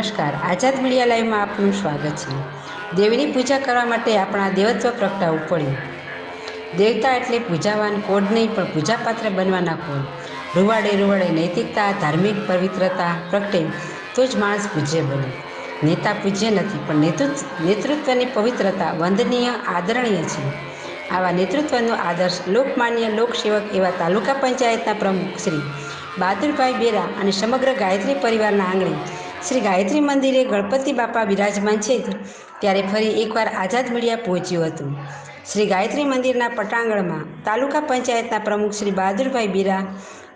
નમસ્કાર, આઝાદ મીડિયા લાઈવમાં આપનું સ્વાગત છે। દેવીની પૂજા કરવા માટે આપણા દેવત્વ પ્રગટાવવું પડ્યું। દેવતા એટલે પૂજાવાન કોડ નહીં, પણ પૂજાપાત્ર બનવાના કોડ। રૂવાડે રૂવાડે નૈતિકતા, ધાર્મિક પવિત્રતા પ્રગટે તો જ માણસ પૂજ્ય બને। નેતા પૂજ્ય નથી, પણ નેતૃત્વની પવિત્રતા વંદનીય, આદરણીય છે। આવા નેતૃત્વનો આદર્શ લોકમાન્ય લોકસેવક એવા તાલુકા પંચાયતના પ્રમુખ શ્રી બહાદુરભાઈ બેરા અને સમગ્ર ગાયત્રી પરિવારના આંગણે શ્રી ગાયત્રી મંદિરે ગણપતિ બાપા બિરાજમાન છે, ત્યારે ફરી એકવાર આઝાદ મીડિયા પહોંચ્યું હતું। શ્રી ગાયત્રી મંદિરના પટાંગણમાં તાલુકા પંચાયતના પ્રમુખ શ્રી બહાદુરભાઈ બેરા,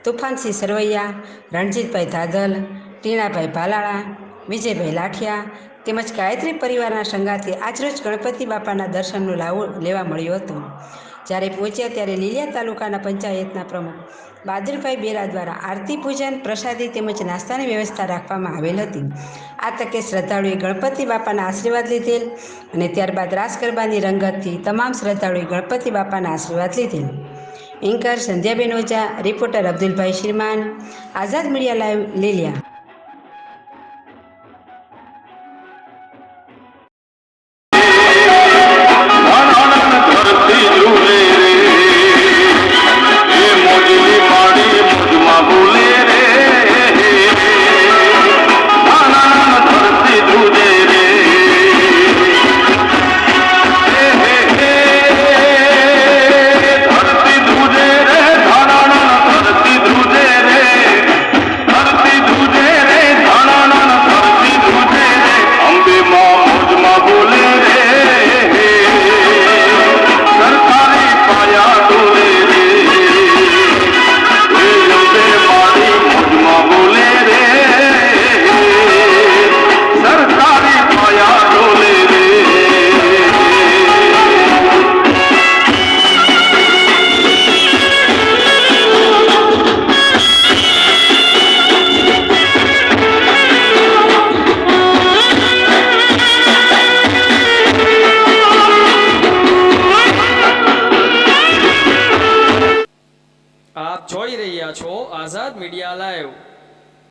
તુફાનસિંહ સરવૈયા, રણજીતભાઈ ધાધલ, ટીણાભાઈ ભાલાળા, વિજયભાઈ લાઠિયા તેમજ ગાયત્રી પરિવારના સંગાથે આજરોજ ગણપતિ બાપાના દર્શનનો લાવો લેવા મળ્યો હતો। જ્યારે પહોંચ્યા ત્યારે લીલિયા તાલુકાના પંચાયતના પ્રમુખ બહાદુરભાઈ બેરા દ્વારા આરતી પૂજન, પ્રસાદી તેમજ નાસ્તાની વ્યવસ્થા રાખવામાં આવેલ હતી। આ તકે શ્રદ્ધાળુએ ગણપતિ બાપાના આશીર્વાદ લીધેલ અને ત્યારબાદ રાસ ગરબાની રંગતથી તમામ શ્રદ્ધાળુએ ગણપતિ બાપાના આશીર્વાદ લીધેલ। એન્કર સંધ્યાબેન ઓઝા, રિપોર્ટર અબ્દુલભાઈ શિરમાન, આઝાદ મીડિયા લાઈવ, લીલિયા।